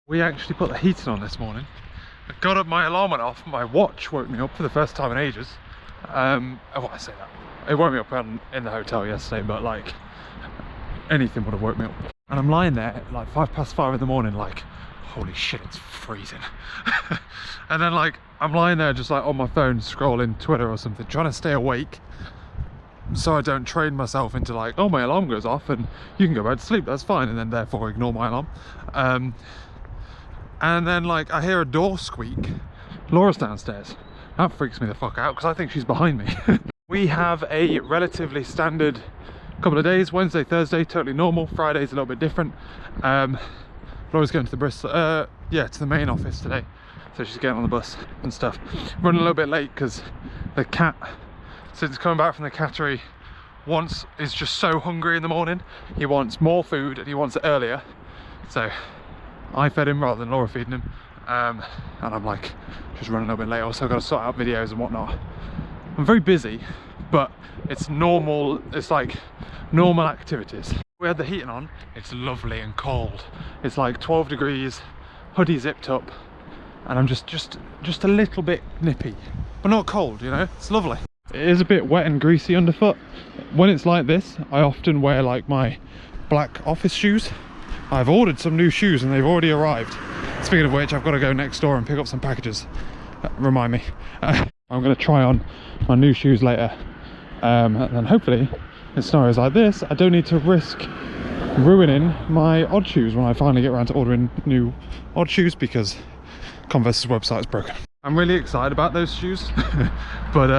We actually put the heating on this morning. I got up, my alarm went off, my watch woke me up for the first time in ages. Well, I say that. It woke me up in the hotel yesterday, but like, anything would have woke me up. And I'm lying there at like 5:05 in the morning, like, holy shit, it's freezing. And then like, I'm lying there just like on my phone, scrolling Twitter or something, trying to stay awake, so I don't train myself into like, oh, my alarm goes off and you can go back to sleep, that's fine, and then therefore ignore my alarm. And then like I hear a door squeak. Laura's downstairs. That freaks me the fuck out because I think she's behind me. We have a relatively standard couple of days. Wednesday, Thursday, totally normal. Friday's a little bit different. Laura's going to the Bristol, yeah, to the main office today. So she's getting on the bus and stuff. Running a little bit late because the cat, since coming back from the cattery, is just so hungry in the morning. He wants more food and he wants it earlier. So I fed him rather than Laura feeding him, and I'm like just running a little bit late. Also got to sort out videos and whatnot. I'm very busy, but it's normal. It's like normal activities. We had the heating on. It's lovely and cold. It's like 12 degrees, hoodie zipped up, and I'm just a little bit nippy, but not cold. You know, it's lovely. It is a bit wet and greasy underfoot. When it's like this, I often wear like my black office shoes. I've ordered some new shoes and they've already arrived. Speaking of which, I've got to go next door and pick up some packages. Remind me. I'm going to try on my new shoes later. And then hopefully, in scenarios like this, I don't need to risk ruining my odd shoes when I finally get around to ordering new odd shoes, because Converse's website is broken. I'm really excited about those shoes, but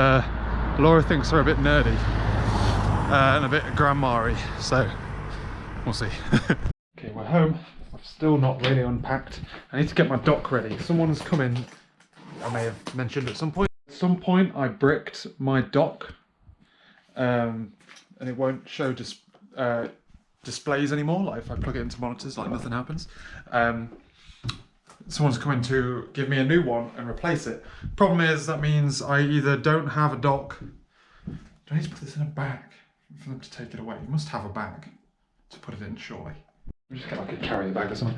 Laura thinks they're a bit nerdy and a bit grandma-y, so we'll see. Okay, we're home. I've still not really unpacked. I need to get my dock ready. Someone's coming. I may have mentioned at some point. At some point, I bricked my dock, and it won't show displays anymore. Like if I plug it into monitors, like nothing happens. Someone's coming to give me a new one and replace it. Problem is, that means I either don't have a dock. Do I need to put this in a bag for them to take it away? You must have a bag to put it in, surely. Just get like a carrier bag or something.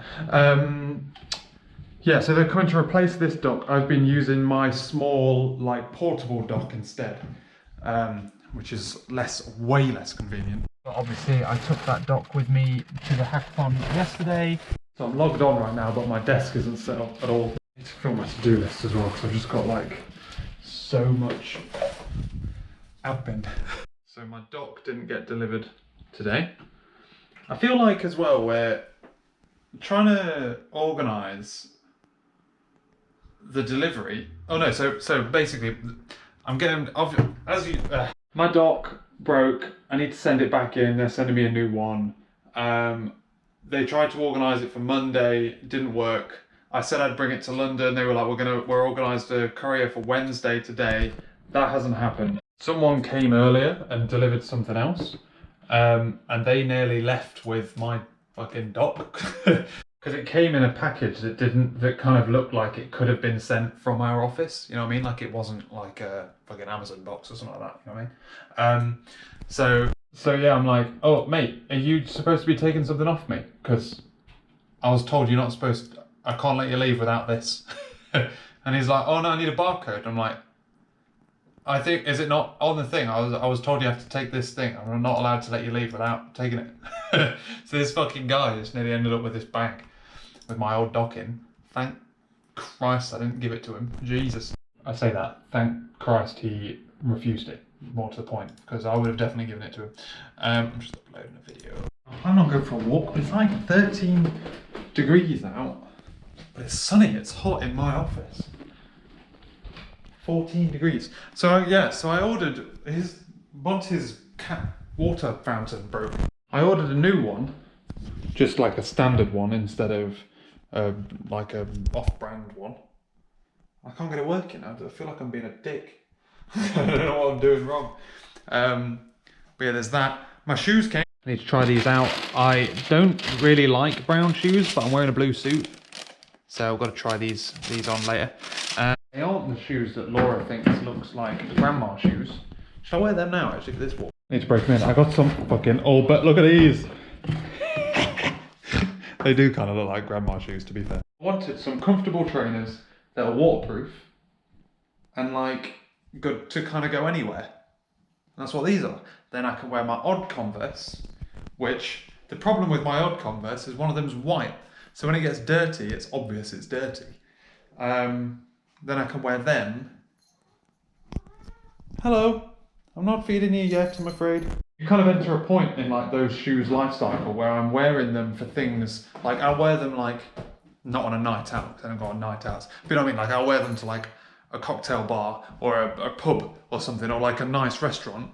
Yeah, so they're coming to replace this dock. I've been using my small, like, portable dock instead, which is way less convenient. But obviously, I took that dock with me to the hackathon yesterday. So I'm logged on right now, but my desk isn't set up at all. I need to fill my to-do list as well, because I've just got like so much admin. So my dock didn't get delivered today. I feel like as well we're trying to organise the delivery. Oh no, so basically I'm getting, my dock broke, I need to send it back in, they're sending me a new one. They tried to organise it for Monday, it didn't work. I said I'd bring it to London, they were like, we're organised a courier for Wednesday today. That hasn't happened. Someone came earlier and delivered something else. And they nearly left with my fucking dock because it came in a package that kind of looked like it could have been sent from our office, you know what I mean? Like it wasn't like a fucking Amazon box or something like that, you know what I mean? So yeah, I'm like, oh mate, are you supposed to be taking something off me? Because I was told you're not supposed to, I can't let you leave without this. And he's like, oh no, I need a barcode. I'm like, I think, is it not on the thing? I was told you have to take this thing. I'm not allowed to let you leave without taking it. So this fucking guy just nearly ended up with this bag with my old dock in. Thank Christ I didn't give it to him. Jesus. I say that, thank Christ he refused it, more to the point, because I would have definitely given it to him. I'm just uploading a video. I'm not going for a walk, but it's like 13 degrees out. But it's sunny, it's hot in my office. 14 degrees. So yeah, so I ordered Monty's cat water fountain broke. I ordered a new one, just like a standard one instead of like a off-brand one. I can't get it working. I feel like I'm being a dick. I don't know what I'm doing wrong. But yeah, there's that. My shoes came. I need to try these out. I don't really like brown shoes, but I'm wearing a blue suit, so I've got to try these on later. They aren't the shoes that Laura thinks looks like grandma shoes. Should I wear them now actually for this walk? I need to break them in. I got some fucking old, but look at these. They do kind of look like grandma shoes, to be fair. I wanted some comfortable trainers that are waterproof and like good to kind of go anywhere. And that's what these are. Then I can wear my odd Converse, which the problem with my odd Converse is one of them's white. So when it gets dirty, it's obvious it's dirty. Then I can wear them. Hello, I'm not feeding you yet, I'm afraid. You kind of enter a point in like those shoes life cycle where I'm wearing them for things, like I'll wear them like, not on a night out, because I don't go on night outs. But you know what I mean? Like I'll wear them to like a cocktail bar or a pub or something, or like a nice restaurant.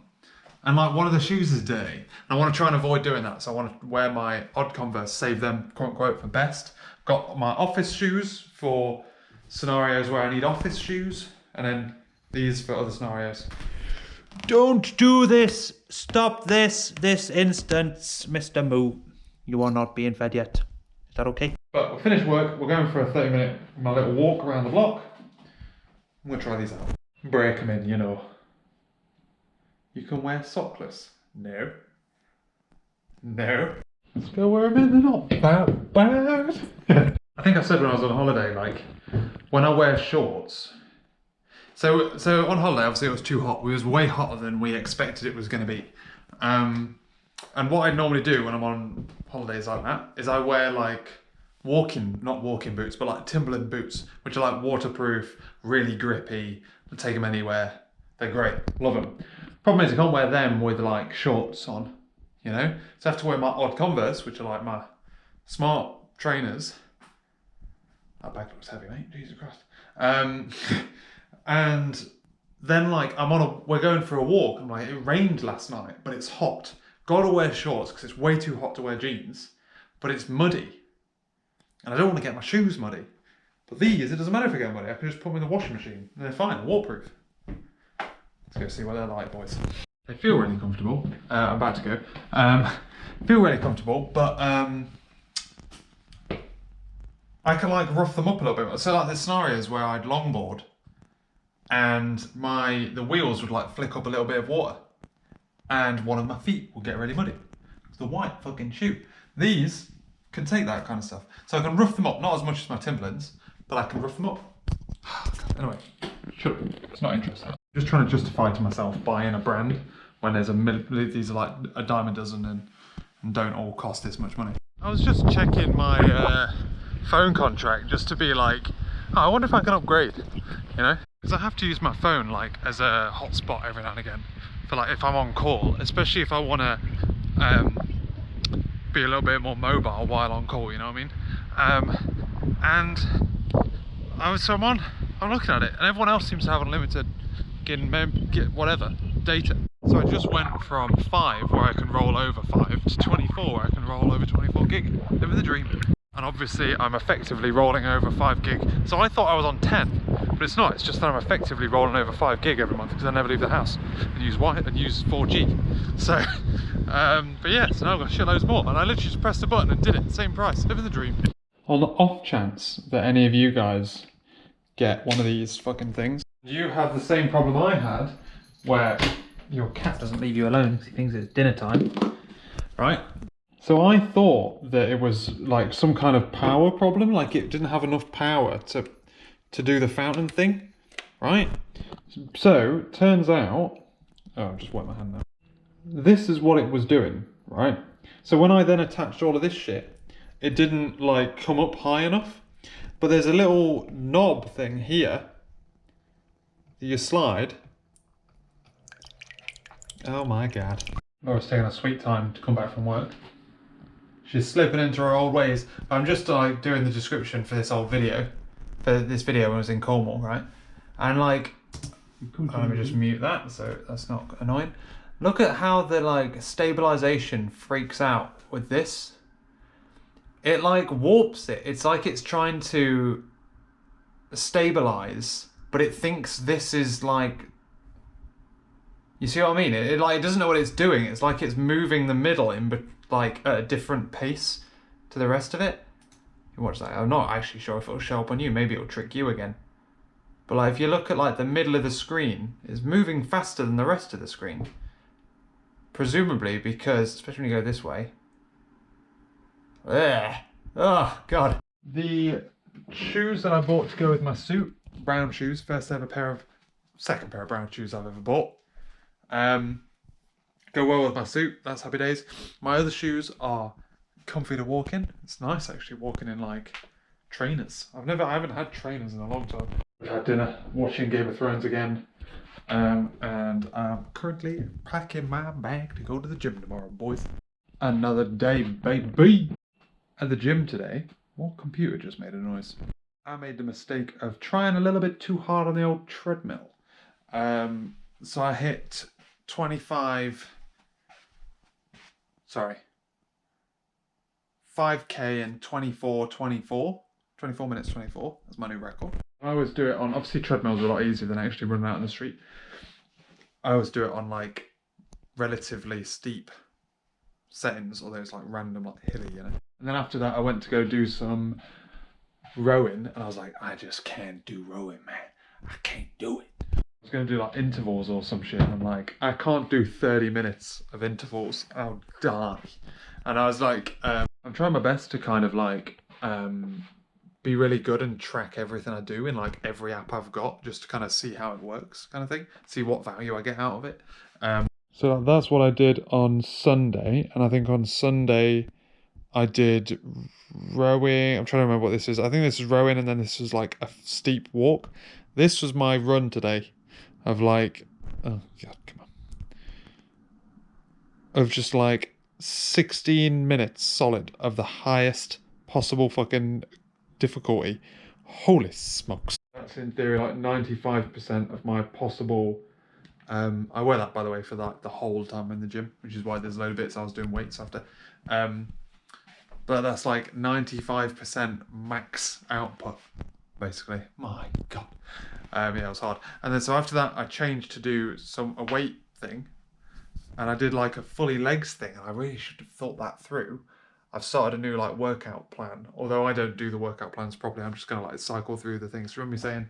And like one of the shoes is dirty. And I want to try and avoid doing that. So I want to wear my odd Converse, save them quote unquote for best. Got my office shoes for scenarios where I need office shoes. And then these for other scenarios. Don't do this. Stop this instance, Mr. Moo. You are not being fed yet. Is that okay? But we'll finish work. We're going for a 30-minute, my little walk around the block. I'm going to try these out. Break them in, you know. You can wear sockless. No. No. Let's go wear them in, they're not that bad. I think I said when I was on holiday, like, when I wear shorts. So on holiday, obviously it was too hot. It was way hotter than we expected it was going to be. And what I normally do when I'm on holidays like that, is I wear like not walking boots, but like Timberland boots, which are like waterproof, really grippy, take them anywhere. They're great, love them. Problem is I can't wear them with like shorts on, you know? So I have to wear my odd Converse, which are like my smart trainers. That bag looks heavy, mate, Jesus Christ. And then like we're going for a walk, and like it rained last night, but it's hot. Gotta wear shorts because it's way too hot to wear jeans, but it's muddy. And I don't want to get my shoes muddy. But these, it doesn't matter if I get muddy, I can just put them in the washing machine and they're fine, they're waterproof. Let's go see what they're like, boys. They feel really comfortable. I'm about to go. Feel really comfortable, but I can like rough them up a little bit. So like the scenarios where I'd longboard and the wheels would like flick up a little bit of water and one of my feet would get really muddy. It's the white fucking shoe. These can take that kind of stuff. So I can rough them up, not as much as my Timberlands, but I can rough them up. Anyway, shut up. It's not interesting. Just trying to justify to myself buying a brand when there's these are like a dime a dozen and don't all cost this much money. I was just checking my phone contract just to be like, oh, I wonder if I can upgrade, you know? Because I have to use my phone like as a hotspot every now and again for like if I'm on call, especially if I want to be a little bit more mobile while on call, you know what I mean? And I'm looking at it, and everyone else seems to have unlimited get whatever data. So I just went from 5 where I can roll over 5 to 24 where I can roll over 24 gig. Living the dream. And obviously I'm effectively rolling over 5 gig. So I thought I was on 10, but it's not. It's just that I'm effectively rolling over 5 gig every month because I never leave the house and use 4G. So, but yeah, so now I've got shitloads more, and I literally just pressed the button and did it. Same price. Living the dream. On the off chance that any of you guys get one of these fucking things, you have the same problem I had, where your cat doesn't leave you alone because he thinks it's dinner time, right? So I thought that it was like some kind of power problem, like it didn't have enough power to do the fountain thing, right? So turns out, oh, I've just wet my hand now. This is what it was doing, right? So when I then attached all of this shit, it didn't like come up high enough, but there's a little knob thing here that you slide. Oh my god. Laura's taking a sweet time to come back from work. She's slipping into her old ways. I'm just like doing the description for this old video, for this video when I was in Cornwall, right? And like, let me just mute that so that's not annoying. Look at how the like stabilization freaks out with this. It like warps it. It's like it's trying to stabilize, but it thinks this is like, you see what I mean? It like, it doesn't know what it's doing. It's like it's moving the middle in like at a different pace to the rest of it. You watch that. I'm not actually sure if it'll show up on you. Maybe it'll trick you again. But like if you look at like the middle of the screen, it's moving faster than the rest of the screen. Presumably because, especially when you go this way. Ugh. Oh god. The shoes that I bought to go with my suit. Brown shoes. Second pair of brown shoes I've ever bought. Go well with my suit. That's happy days. My other shoes are comfy to walk in. It's nice actually walking in like trainers. I haven't had trainers in a long time. We've had dinner, watching Game of Thrones again. And I'm currently packing my bag to go to the gym tomorrow, boys. Another day, baby. At the gym today, what computer just made a noise? I made the mistake of trying a little bit too hard on the old treadmill. So I hit 5K in 24 minutes 24. That's my new record. I always do it on, obviously treadmills are a lot easier than actually running out in the street. I always do it on like relatively steep settings, although it's like random, like hilly, you know. And then after that I went to go do some rowing and I was like, I just can't do rowing, man. I can't do it. I was going to do like intervals or some shit and I'm like, I can't do 30 minutes of intervals. I'll die. And I was like, I'm trying my best to kind of like be really good and track everything I do in like every app I've got, just to kind of see how it works, kind of thing. See what value I get out of it. So that's what I did on Sunday, and I think on Sunday I did rowing. I'm trying to remember what this is. I think this is rowing, and then this was like a steep walk. This was my run today of like, oh god, come on, of just like 16 minutes solid of the highest possible fucking difficulty. Holy smokes. That's in theory like 95% of my possible. I wear that by the way for like the whole time in the gym, which is why there's a load of bits I was doing weights after. But that's like 95% max output, basically. My god. Yeah, it was hard. And then so after that I changed to do a weight thing, and I did like a fully legs thing, and I really should have thought that through. I've started a new like workout plan, although I don't do the workout plans properly. I'm just gonna like cycle through the things. Remember me saying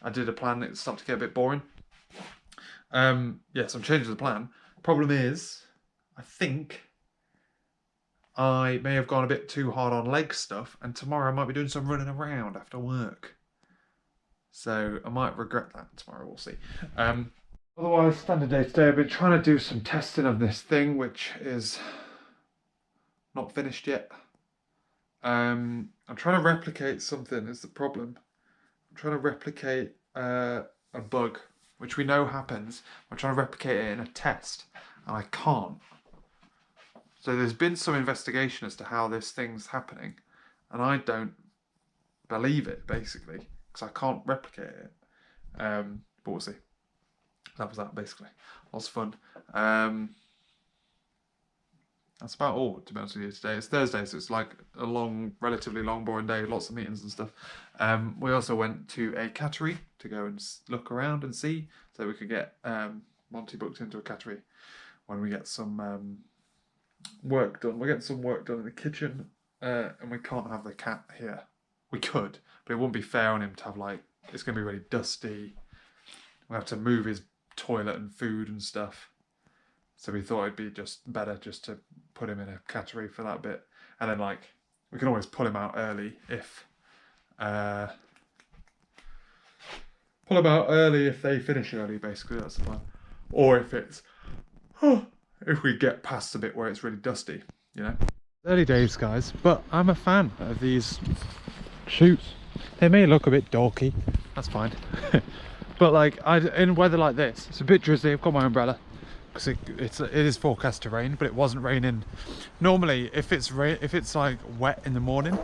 I did a plan, it started to get a bit boring. Yes, I'm changing the plan. Problem is, I think I may have gone a bit too hard on leg stuff, and tomorrow I might be doing some running around after work. So I might regret that tomorrow, we'll see. Otherwise, standard day today, I've been trying to do some testing of this thing, which is not finished yet. I'm trying to replicate something is the problem. I'm trying to replicate a bug, which we know happens. I'm trying to replicate it in a test, and I can't. So there's been some investigation as to how this thing's happening, and I don't believe it, basically, because I can't replicate it. But we'll see. That was that, basically. Lots of fun. That's about all, to be honest with you, today. It's Thursday, so it's like a long, relatively long, boring day, lots of meetings and stuff. We also went to a cattery to go and look around and see, so we could get Monty booked into a cattery when we get some work done. We're getting some work done in the kitchen, and we can't have the cat here. We could, but it wouldn't be fair on him to have like, it's going to be really dusty. We have to move his toilet and food and stuff. So we thought it'd be just better just to put him in a cattery for that bit. And then like, we can always pull him out early if they finish early, basically, that's the plan. Or if it's, if we get past the bit where it's really dusty, you know. Early days, guys, but I'm a fan of these shoes. They may look a bit dorky, that's fine. But like, in weather like this, it's a bit drizzly. I've got my umbrella because it is forecast to rain, but it wasn't raining. Normally, if it's like wet in the morning,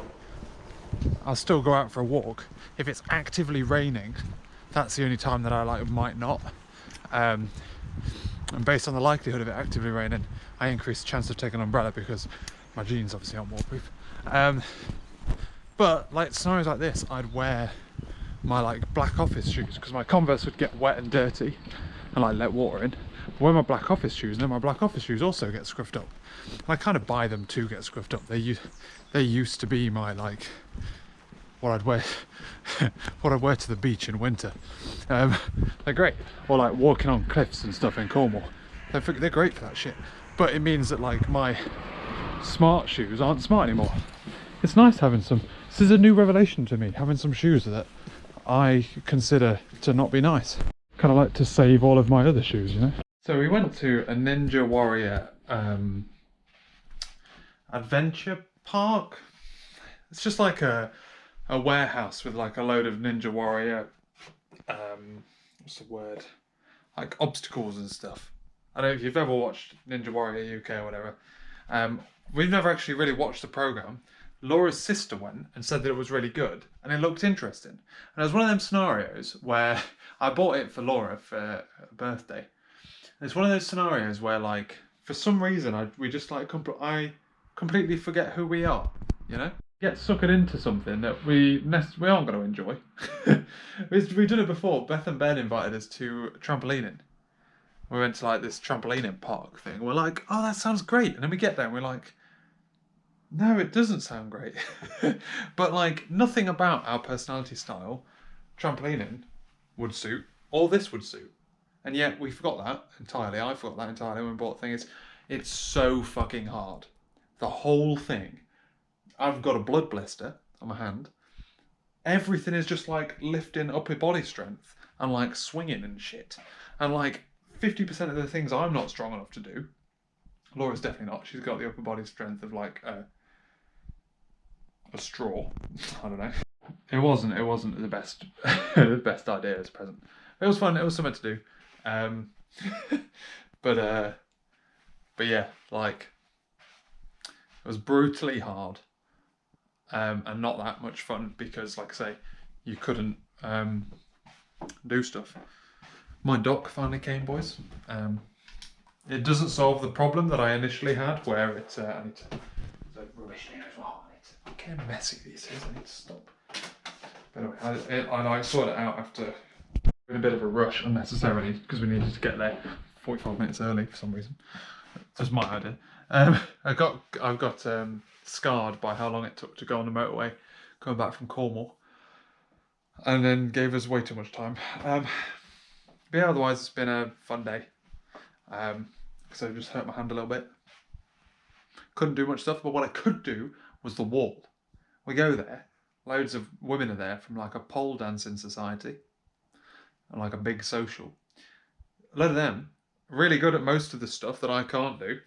I'll still go out for a walk. If it's actively raining, that's the only time that I like might not. And based on the likelihood of it actively raining, I increase the chance of taking an umbrella because my jeans obviously aren't waterproof. But like scenarios like this, I'd wear my like black office shoes because my Converse would get wet and dirty and like let water in. But wear my black office shoes, and then my black office shoes also get scruffed up. And I kind of buy them to get scruffed up. They used to be my like what I'd wear to the beach in winter. They're great. Or like walking on cliffs and stuff in Cornwall. They're great for that shit. But it means that like my smart shoes aren't smart anymore. It's nice having some This is a new revelation to me, having some shoes that I consider to not be nice. Kind of like to save all of my other shoes, you know? So we went to a Ninja Warrior adventure park. It's just like a warehouse with like a load of Ninja Warrior, what's the word? Like obstacles and stuff. I don't know if you've ever watched Ninja Warrior UK or whatever. We've never actually really watched the programme. Laura's sister went and said that it was really good and it looked interesting. And it was one of them scenarios where I bought it for Laura for her birthday. And it's one of those scenarios where, like, for some reason, we just like I completely forget who we are, you know? Get suckered into something that we aren't going to enjoy. We've done it before. Beth and Ben invited us to trampolining. We went to like this trampolining park thing. We're like, oh, that sounds great. And then we get there and we're like, no, it doesn't sound great. But like nothing about our personality style, trampolining would suit, or this would suit. And yet we forgot that entirely. I forgot that entirely when we bought the thing. It's so fucking hard. The whole thing. I've got a blood blister on my hand. Everything is just like lifting upper body strength and like swinging and shit. And like 50% of the things I'm not strong enough to do. Laura's definitely not. She's got the upper body strength of like a straw. I don't know. It wasn't the best the best idea as a present. It was fun. It was something to do. But yeah, like it was brutally hard. And not that much fun because, like I say, you couldn't do stuff. My dock finally came, boys. It doesn't solve the problem that I initially had, where I need to. There's rubbish in here as well. It's getting messy these days. I need to stop. But anyway, I sorted it out after in a bit of a rush unnecessarily because we needed to get there 45 minutes early for some reason. That's my idea. I've got scarred by how long it took to go on the motorway coming back from Cornwall, and then gave us way too much time. But yeah, otherwise it's been a fun day. So I just hurt my hand a little bit. Couldn't do much stuff, but what I could do was the wall. We go there, loads of women are there from like a pole dancing society and like a big social. A lot of them really good at most of the stuff that I can't do.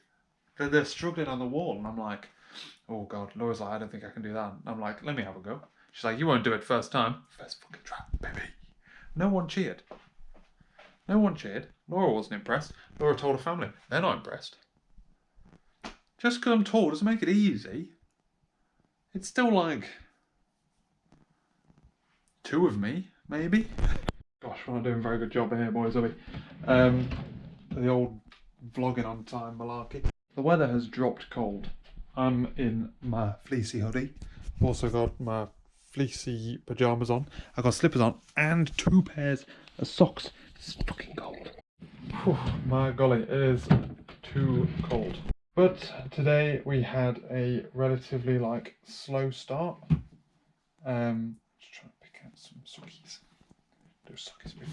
They're struggling on the wall, and I'm like, oh God. Laura's like, I don't think I can do that. And I'm like, let me have a go. She's like, you won't do it first time. First fucking try, baby. No one cheered. No one cheered. Laura wasn't impressed. Laura told her family, they're not impressed. Just because I'm tall doesn't make it easy. It's still like 2 of me, maybe. Gosh, we're not doing a very good job here, boys, are we? The old vlogging on time malarkey. The weather has dropped cold. I'm in my fleecy hoodie. I've also got my fleecy pyjamas on. I've got slippers on and 2 pairs of socks. It's fucking cold. Whew, my golly, it is too cold. But today we had a relatively like slow start. Just trying to pick out some sockies. Those sockies will be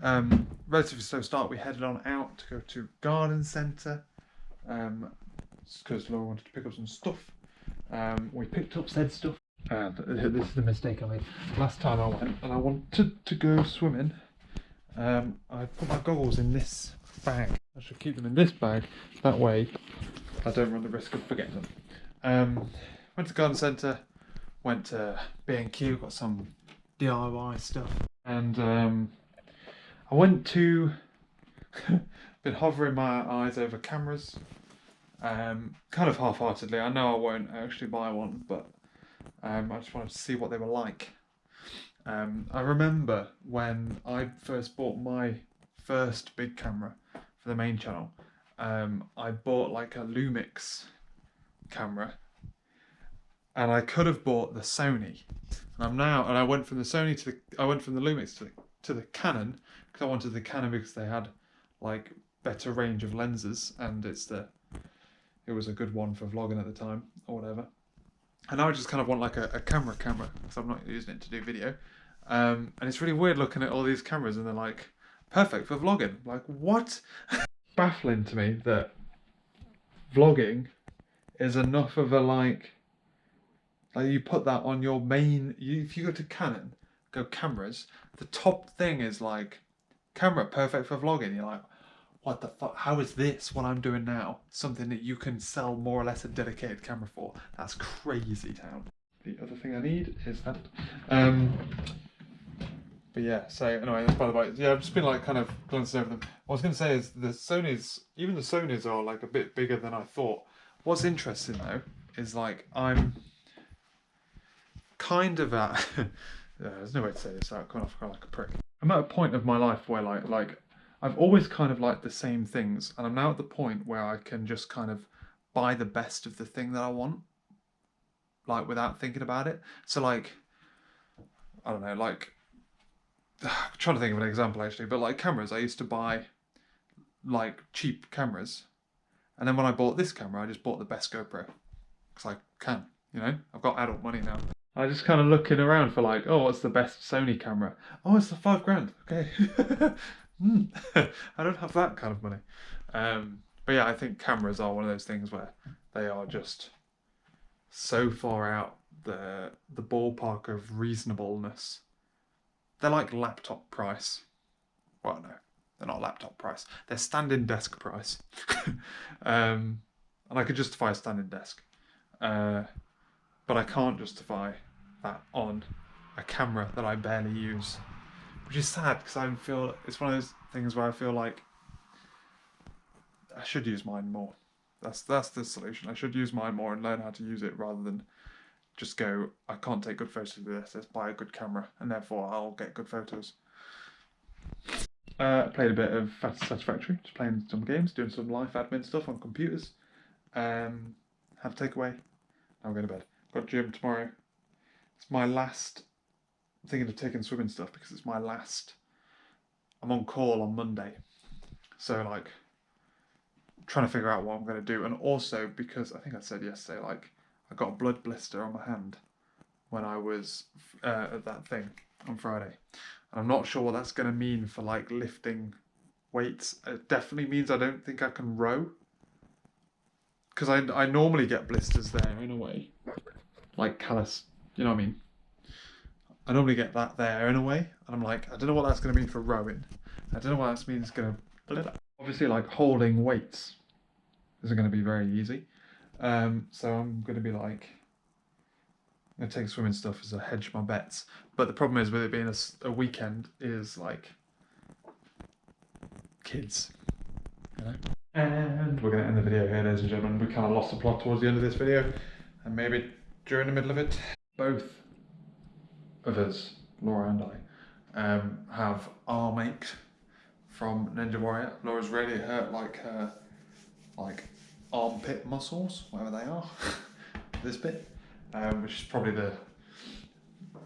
fun. Relatively slow start. We headed on out to go to garden centre. Because Laura wanted to pick up some stuff. We picked up said stuff. And this is the mistake I made. Last time I went and I wanted to go swimming, I put my goggles in this bag. I should keep them in this bag. That way I don't run the risk of forgetting them. Went to garden centre. Went to B&Q. Got some DIY stuff. And I went to... been hovering my eyes over cameras. Kind of half-heartedly. I know I won't actually buy one, but I just wanted to see what they were like. I remember when I first bought my first big camera for the main channel, I bought like a Lumix camera, and I could have bought the Sony. And I went from the Sony to I went from the Lumix to the Canon because I wanted the Canon because they had like better range of lenses, and it was a good one for vlogging at the time or whatever. And now I just kind of want like a camera because I'm not using it to do video. And it's really weird looking at all these cameras and they're like perfect for vlogging. Like what? Baffling to me that vlogging is enough of a like Like you put that on your main. If you go to Canon, go cameras. The top thing is like camera, perfect for vlogging. You're like, what the fuck? How is this what I'm doing now? Something that you can sell more or less a dedicated camera for. That's crazy town. The other thing I need is that. But yeah, so anyway, by the way, yeah, I've just been like kind of glancing over them. What I was going to say is the Sonys, even the Sonys are like a bit bigger than I thought. What's interesting though is like I'm kind of at. There's no way to say this without coming off kind of like a prick. I'm at a point of my life where like I've always kind of liked the same things, and I'm now at the point where I can just kind of buy the best of the thing that I want, like without thinking about it. So like, I don't know, like. I'm trying to think of an example actually, but like cameras, I used to buy like cheap cameras, and then when I bought this camera, I just bought the best GoPro because I can, you know, I've got adult money now. I just kind of looking around for like, oh, what's the best Sony camera? Oh, it's the £5,000. Okay, I don't have that kind of money, but yeah, I think cameras are one of those things where they are just so far out the ballpark of reasonableness. They're like laptop price. Well, no, they're not laptop price. They're standing desk price. And I could justify a standing desk. But I can't justify that on a camera that I barely use. Which is sad because I feel it's one of those things where I feel like I should use mine more. That's the solution. I should use mine more and learn how to use it rather than just go, I can't take good photos with this, let's buy a good camera, and therefore I'll get good photos. Played a bit of Satisfactory, just playing some games, doing some life admin stuff on computers. Had a takeaway, now I'm going to bed. Got gym tomorrow. It's my last, I'm thinking of taking swimming stuff because it's my last, I'm on call on Monday. So like, trying to figure out what I'm going to do, and also because I think I said yesterday, like, I got a blood blister on my hand when I was at that thing on Friday. And I'm not sure what that's going to mean for like lifting weights. It definitely means I don't think I can row. Because I normally get blisters there in a way. Like callus, you know what I mean? I normally get that there in a way. And I'm like, I don't know what that's going to mean for rowing. I don't know what that means going to... Obviously like holding weights isn't going to be very easy. So I'm going to be like, I'm going to take swimming stuff as a hedge my bets. But the problem is with it being a weekend is like kids, you know? And we're going to end the video here, ladies and gentlemen. We kind of lost the plot towards the end of this video, and maybe during the middle of it. Both of us, Laura and I, have arm ache from Ninja Warrior. Laura's really hurt like her armpit muscles, wherever they are, this bit, which is probably the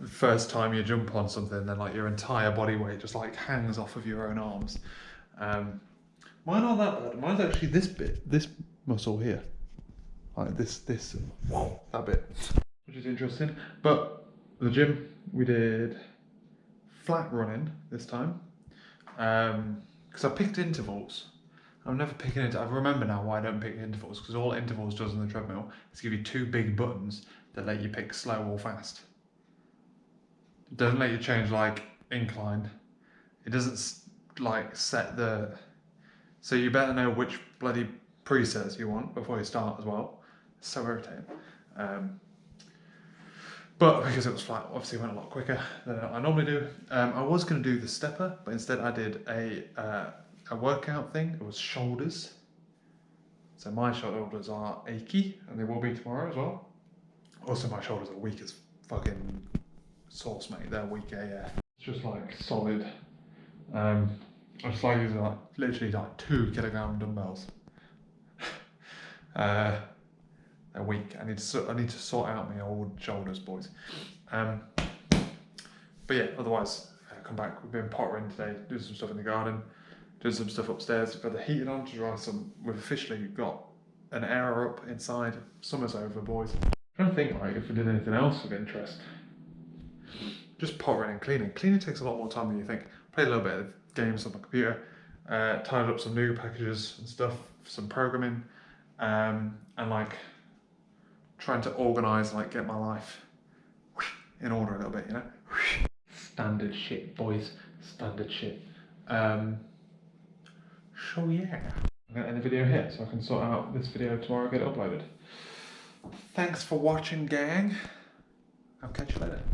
first time you jump on something, then like your entire body weight just like hangs off of your own arms. Mine aren't that bad. Mine's actually this bit, this muscle here, like this, that bit, which is interesting. But the gym, we did flat running this time, because I picked intervals. I'm never picking it. I remember now why I don't pick intervals, because all intervals does on the treadmill is give you two big buttons that let you pick slow or fast. It doesn't let you change like incline. It doesn't like set the... So you better know which bloody presets you want before you start as well. It's so irritating. But because it was flat, obviously it went a lot quicker than I normally do. I was going to do the stepper, but instead I did a workout thing. It was shoulders. So my shoulders are achy, and they will be tomorrow as well. Also, my shoulders are weak as fucking sauce, mate. They're weak AF. It's just like solid. I just like using like literally like 2 kilogram dumbbells. They're weak. I need to sort out my old shoulders, boys. But yeah, otherwise, come back. We've been pottering today, doing some stuff in the garden, doing some stuff upstairs. We've got the heating on to dry some. We've officially got an hour up inside. Summer's over, boys. I'm trying to think like if we did anything else of interest. Just pottering and cleaning. Cleaning takes a lot more time than you think. Played a little bit of games on my computer. Tied up some new packages and stuff, some programming, and like trying to organise, like, get my life in order a little bit, you know? Standard shit, boys. Standard shit. So yeah. I'm going to end the video here so I can sort out this video tomorrow and get it uploaded. Thanks for watching, gang. I'll catch you later.